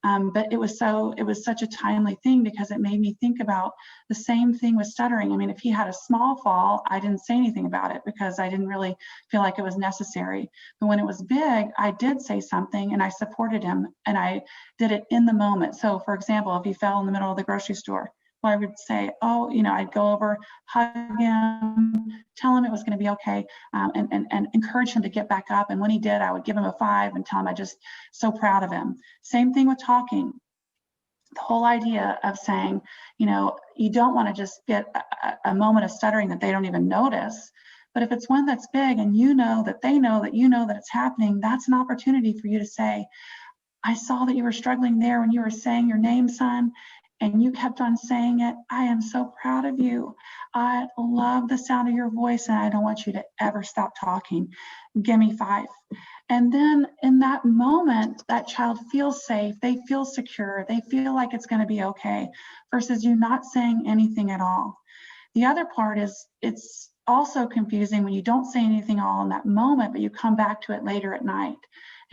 S1: But it was such a timely thing, because it made me think about the same thing with stuttering. I mean, if he had a small fall, I didn't say anything about it because I didn't really feel like it was necessary. But when it was big, I did say something, and I supported him, and I did it in the moment. So for example, if he fell in the middle of the grocery store, well, I would say, oh, you know, I'd go over, hug him, tell him it was going to be okay, and encourage him to get back up. And when he did, I would give him a 5 and tell him I'm just so proud of him. Same thing with talking. The whole idea of saying, you know, you don't want to just get a moment of stuttering that they don't even notice. But if it's one that's big, and you know that they know that you know that it's happening, that's an opportunity for you to say, I saw that you were struggling there when you were saying your name, son, and you kept on saying it. I am so proud of you. I love the sound of your voice, and I don't want you to ever stop talking. Give me 5. And then in that moment, that child feels safe, they feel secure, they feel like it's going to be okay, versus you not saying anything at all. The other part is, it's also confusing when you don't say anything at all in that moment, but you come back to it later at night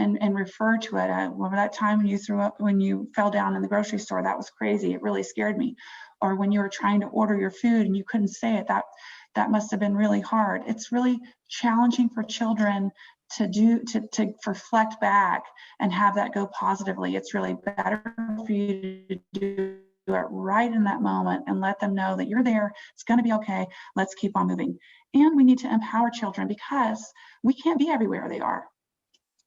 S1: and refer to it. Remember that time when you threw up, when you fell down in the grocery store? That was crazy. It really scared me. Or when you were trying to order your food and you couldn't say it, that must have been really hard. It's really challenging for children to reflect back and have that go positively. It's really better for you to do it right in that moment and let them know that you're there. It's going to be okay. Let's keep on moving. And we need to empower children, because we can't be everywhere they are.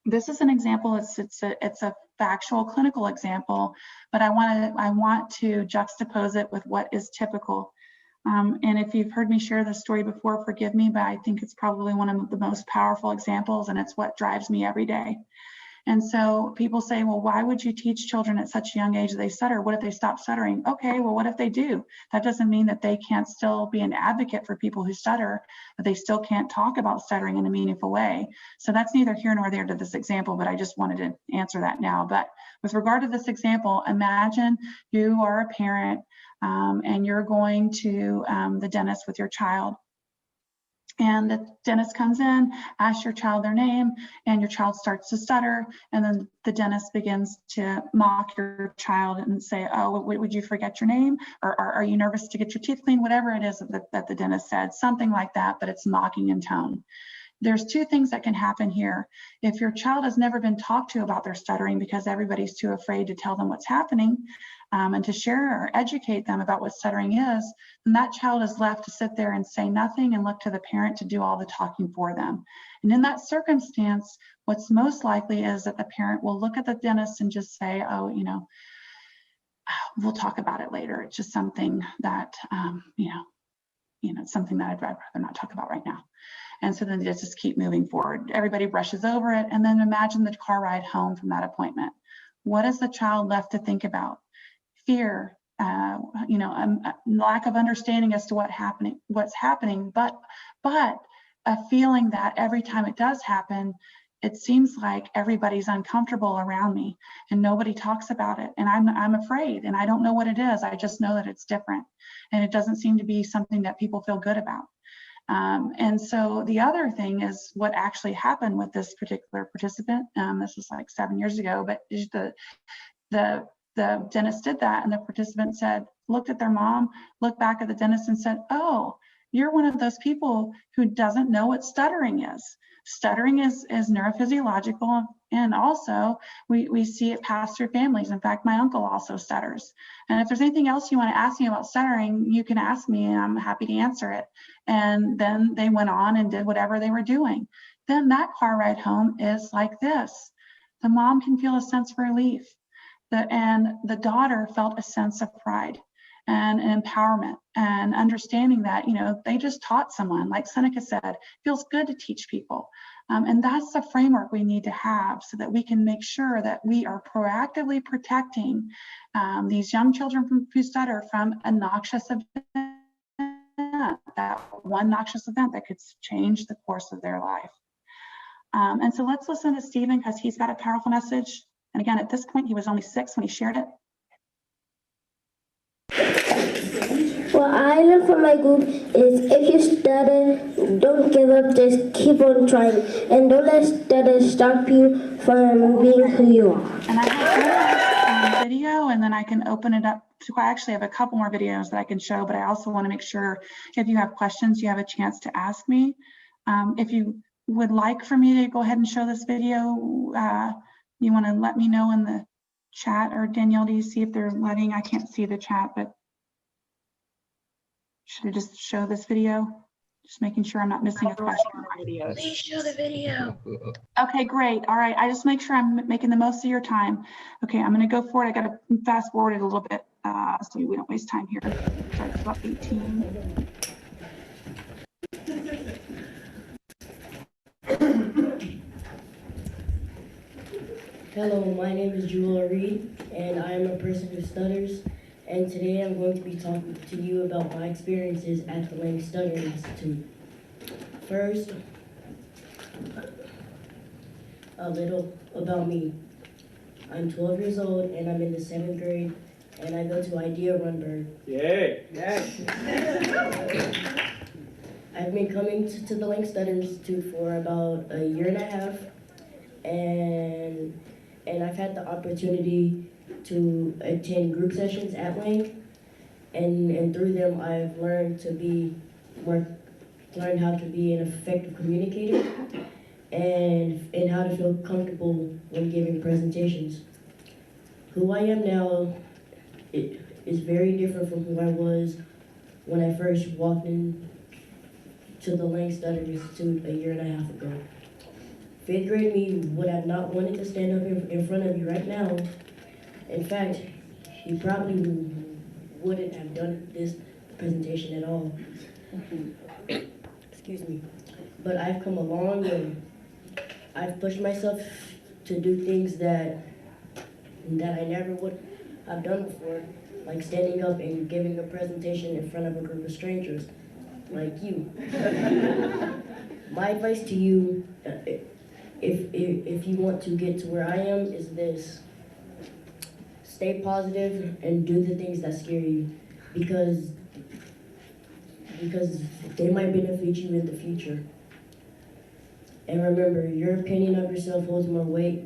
S1: This is an example. It's a factual clinical example, but I want to juxtapose it with what is typical. And if you've heard me share this story before, forgive me, but I think it's probably one of the most powerful examples, and it's what drives me every day. And so people say, well, why would you teach children at such a young age that they stutter? What if they stop stuttering? Okay, well, what if they do? That doesn't mean that they can't still be an advocate for people who stutter, but they still can't talk about stuttering in a meaningful way. So that's neither here nor there to this example, but I just wanted to answer that now. But with regard to this example, imagine you are a parent and you're going to the dentist with your child. And the dentist comes in, asks your child their name, and your child starts to stutter. And then the dentist begins to mock your child and say, oh, would you forget your name? Or are you nervous to get your teeth cleaned? Whatever it is that the dentist said, something like that, but it's mocking in tone. There's two things that can happen here. If your child has never been talked to about their stuttering because everybody's too afraid to tell them what's happening and to share or educate them about what stuttering is, then that child is left to sit there and say nothing and look to the parent to do all the talking for them. And in that circumstance, what's most likely is that the parent will look at the dentist and just say, oh, you know, we'll talk about it later. It's just something that, something that I'd rather not talk about right now. And so then they just keep moving forward. Everybody brushes over it. And then imagine the car ride home from that appointment. What is the child left to think about? Fear, lack of understanding as to what's happening, but a feeling that every time it does happen, it seems like everybody's uncomfortable around me and nobody talks about it. And I'm afraid and I don't know what it is. I just know that it's different. And it doesn't seem to be something that people feel good about. And so the other thing is what actually happened with this particular participant. This was like 7 years ago, but the dentist did that, and the participant looked at their mom, looked back at the dentist and said, oh, you're one of those people who doesn't know what stuttering is. Stuttering is neurophysiological, and also we see it pass through families. In fact, my uncle also stutters. And if there's anything else you want to ask me about stuttering, you can ask me and I'm happy to answer it. And then they went on and did whatever they were doing. Then that car ride home is like this. The mom can feel a sense of relief. And the daughter felt a sense of pride and empowerment and understanding that, they just taught someone. Like Seneca said, it feels good to teach people. And that's the framework we need to have so that we can make sure that we are proactively protecting these young children who stutter from a noxious event, that one noxious event that could change the course of their life. And so let's listen to Stephen because he's got a powerful message. And again, at this point, he was only 6 when he shared it.
S21: What I learned from my group is if you stutter, don't give up, just keep on trying. And don't let stutter stop you from being who you are.
S1: And I have one video, and then I can open it up. I actually have a couple more videos that I can show, but I also want to make sure if you have questions, you have a chance to ask me. If you would like for me to go ahead and show this video, you want to let me know in the chat, or Danielle, do you see if they're letting? I can't see the chat, but should I just show this video? Just making sure I'm not missing a question.
S21: Please show the video.
S1: Okay, great. All right, I just make sure I'm making the most of your time. Okay, I'm going to go for it. I got to fast forward it a little bit so we don't waste time here. So it's about 18.
S22: Hello, my name is Jewel Reed, and I am a person who stutters. And today I'm going to be talking to you about my experiences at the Lang Stuttering Institute. First, a little about me. I'm 12 years old, and I'm in the 7th grade, and I go to Idea Runberg.
S19: Yay!
S22: I've been coming to the Lang Stuttering Institute for about a year and a half, and I've had the opportunity to attend group sessions at Lang, and through them I've learned how to be an effective communicator and how to feel comfortable when giving presentations. Who I am now is very different from who I was when I first walked in to the Lang Stuttering Institute a year and a half ago. 5th grade me would have not wanted to stand up in front of you right now. In fact, he probably wouldn't have done this presentation at all. Excuse me. But I've come a long way. I've pushed myself to do things that I never would have done before, like standing up and giving a presentation in front of a group of strangers, like you. My advice to you, if you want to get to where I am, is this: stay positive and do the things that scare you, because they might benefit you in the future. And remember, your opinion of yourself holds more weight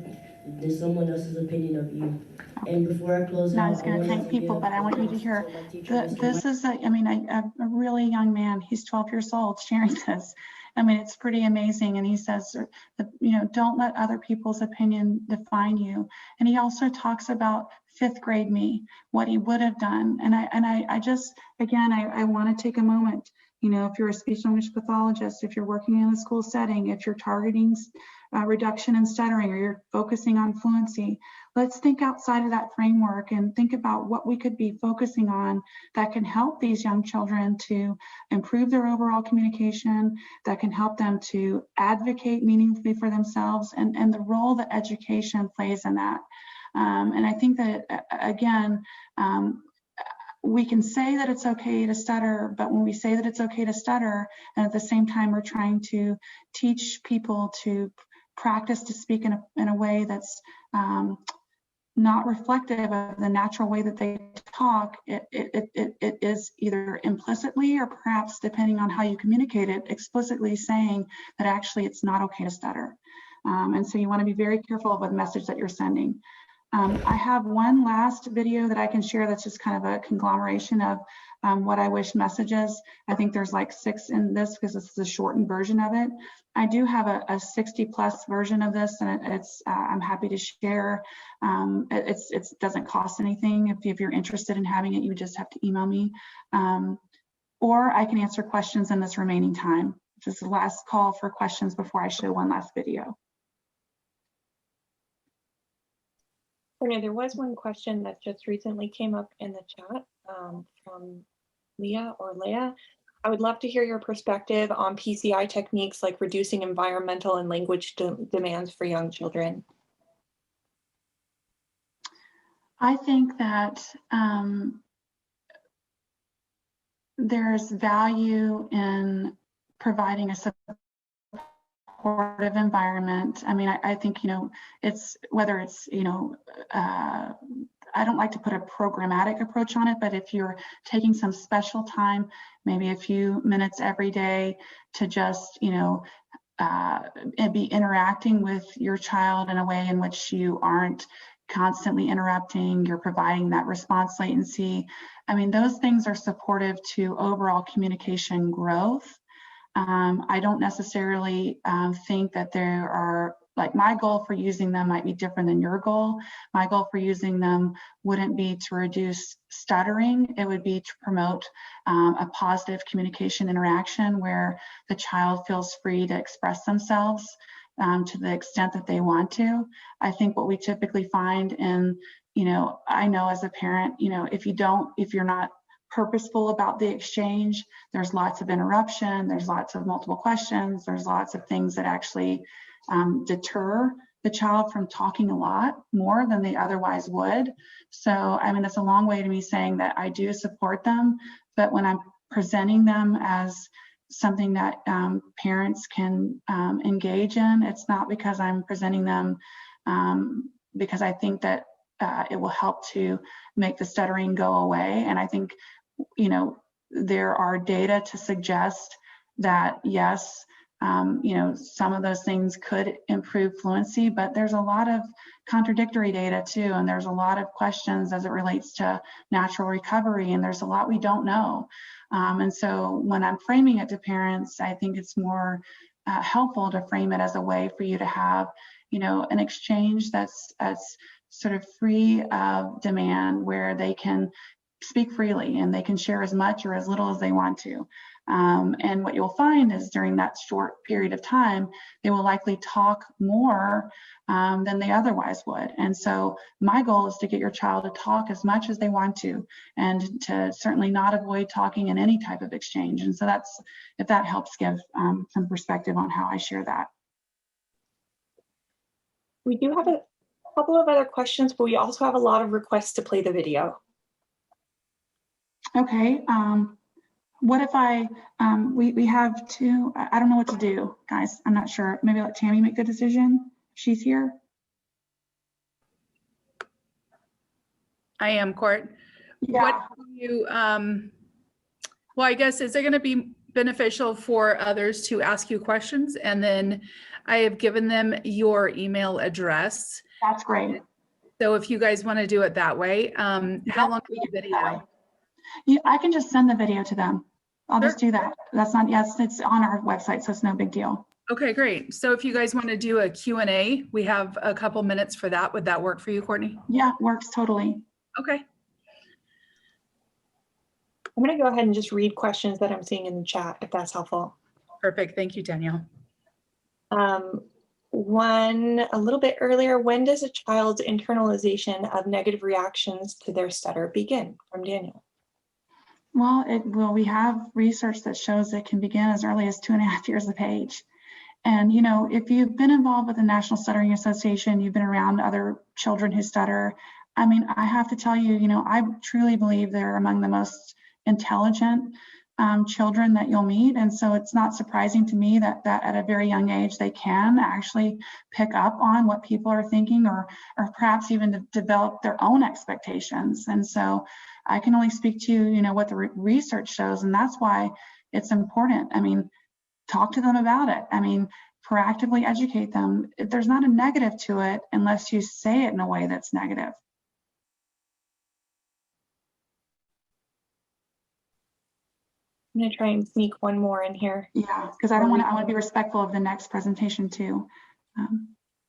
S22: than someone else's opinion of you. And before I close
S1: No, I
S22: out,
S1: was going to thank people, but I want you to hear this is a really young man. He's 12 years old sharing this. I mean, it's pretty amazing. And he says, don't let other people's opinion define you. And he also talks about 5th grade me, what he would have done. And I just, again, I want to take a moment. If you're a speech language pathologist, if you're working in a school setting, if you're targeting reduction in stuttering, or you're focusing on fluency, let's think outside of that framework and think about what we could be focusing on that can help these young children to improve their overall communication, that can help them to advocate meaningfully for themselves, and the role that education plays in that. And I think that, again, we can say that it's okay to stutter, but when we say that it's okay to stutter, and at the same time we're trying to teach people to practice to speak in a way that's not reflective of the natural way that they talk, it is either implicitly, or perhaps depending on how you communicate it, explicitly saying that actually it's not okay to stutter. And so you want to be very careful of the message that you're sending. I have one last video that I can share that's just kind of a conglomeration of what I wish messages. I think there's like 6 in this because this is a shortened version of it. I do have a 60+ version of this, and it's I'm happy to share. It doesn't cost anything. If you're interested in having it, you would just have to email me. Or I can answer questions in this remaining time. This is the last call for questions before I show one last video.
S2: Courtney, there was one question that just recently came up in the chat from Leah. I would love to hear your perspective on PCI techniques like reducing environmental and language demands for young children.
S1: I think that there's value in providing a supportive environment. I mean, I think, it's whether it's, I don't like to put a programmatic approach on it, but if you're taking some special time, maybe a few minutes every day to just, be interacting with your child in a way in which you aren't constantly interrupting, you're providing that response latency. I mean, those things are supportive to overall communication growth. I don't necessarily think that there are, like, my goal for using them might be different than your goal. My goal for using them wouldn't be to reduce stuttering. It would be to promote a positive communication interaction where the child feels free to express themselves to the extent that they want to. I think what we typically find in, I know as a parent, if you're not purposeful about the exchange, there's lots of interruption, there's lots of multiple questions, there's lots of things that actually deter the child from talking a lot more than they otherwise would. So, I mean, it's a long way to me saying that I do support them, but when I'm presenting them as something that parents can engage in, it's not because I'm presenting them because I think that it will help to make the stuttering go away. And I think, there are data to suggest that yes, some of those things could improve fluency, but there's a lot of contradictory data too, and there's a lot of questions as it relates to natural recovery, and there's a lot we don't know. And so when I'm framing it to parents, I think it's more helpful to frame it as a way for you to have, an exchange that's sort of free of demand, where they can speak freely and they can share as much or as little as they want to. And what you'll find is during that short period of time, they will likely talk more than they otherwise would. And so my goal is to get your child to talk as much as they want to, and to certainly not avoid talking in any type of exchange. And so that's, if that helps give some perspective on how I share that.
S2: We do have a couple of other questions, but we also have a lot of requests to play the video.
S1: Okay. What if we have two, I don't know what to do, guys. I'm not sure. Maybe let Tammy make the decision. She's here.
S3: I am, Court.
S1: Yeah.
S3: What do you, well, I guess, is it going to be beneficial for others to ask you questions? And then I have given them your email address.
S1: That's great.
S3: So if you guys want to do it that way, how long is the video?
S1: I can just send the video to them. I'll just do that. That's not, yes, it's on our website, so it's no big deal.
S3: Okay, great. So if you guys want to do a Q&A, we have a couple minutes for that. Would that work for you, Courtney?
S1: Yeah, works totally.
S3: Okay.
S2: I'm going to go ahead and just read questions that I'm seeing in the chat, if that's helpful.
S3: Perfect. Thank you, Danielle.
S2: One a little bit earlier, when does a child's internalization of negative reactions to their stutter begin? From Daniel.
S1: Well, we have research that shows it can begin as early as 2.5 years of age. And, you know, if you've been involved with the National Stuttering Association, you've been around other children who stutter. I mean, I have to tell you, you know, I truly believe they're among the most intelligent children that you'll meet. And so it's not surprising to me that at a very young age, they can actually pick up on what people are thinking, or perhaps even to develop their own expectations. And so I can only speak to, you know, what the research shows. And that's why it's important. I mean, talk to them about it. I mean, proactively educate them. There's not a negative to it unless you say it in a way that's negative.
S2: I'm going to try and sneak one more in here.
S1: Yeah, because I want to be respectful of the next presentation too.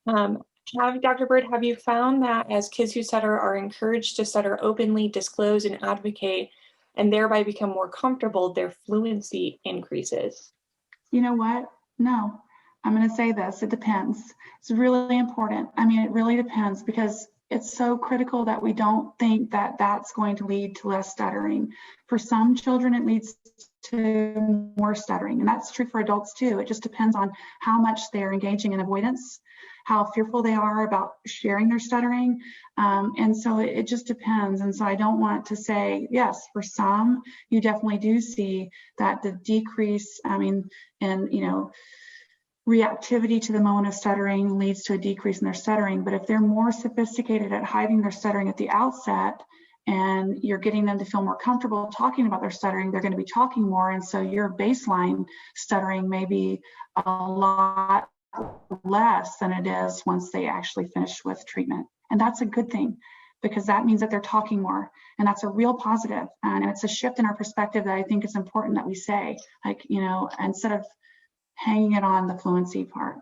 S2: Dr. Byrd, have you found that as kids who stutter are encouraged to stutter openly, disclose, and advocate, and thereby become more comfortable, their fluency increases?
S1: You know what? No, I'm going to say this. It depends. It's really important. I mean, it really depends, because it's so critical that we don't think that that's going to lead to less stuttering. For some children, it leads to more stuttering, and that's true for adults too. It just depends on how much they're engaging in avoidance, how fearful they are about sharing their stuttering. And so it just depends. And so I don't want to say, yes, for some, you definitely do see that the decrease, I mean, in, you know, reactivity to the moment of stuttering leads to a decrease in their stuttering. But if they're more sophisticated at hiding their stuttering at the outset, and you're getting them to feel more comfortable talking about their stuttering, they're going to be talking more. And so your baseline stuttering may be a lot less than it is once they actually finish with treatment. And that's a good thing, because that means that they're talking more, and that's a real positive. And it's a shift in our perspective that I think is important that we say, like, you know, instead of hanging it on the fluency part.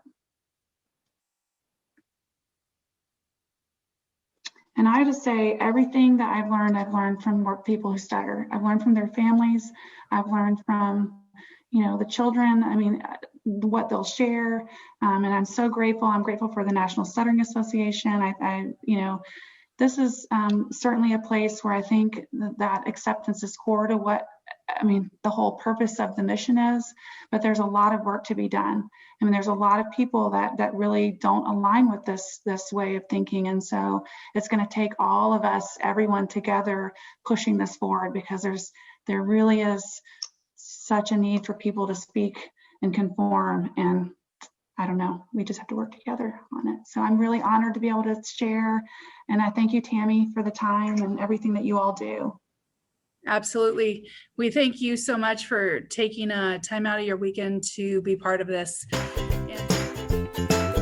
S1: And I just say everything that I've learned from people who stutter. I've learned from their families. I've learned from, you know, the children. I mean, what they'll share. And I'm so grateful. I'm grateful for the National Stuttering Association. You know, this is certainly a place where I think that acceptance is core to what, I mean, the whole purpose of the mission is, but there's a lot of work to be done. I mean, there's a lot of people that really don't align with this way of thinking. And so it's going to take all of us, everyone together, pushing this forward, because there really is such a need for people to speak and conform. And I don't know, we just have to work together on it. So I'm really honored to be able to share. And I thank you, Tammy, for the time and everything that you all do.
S3: Absolutely. We thank you so much for taking time out of your weekend to be part of this. And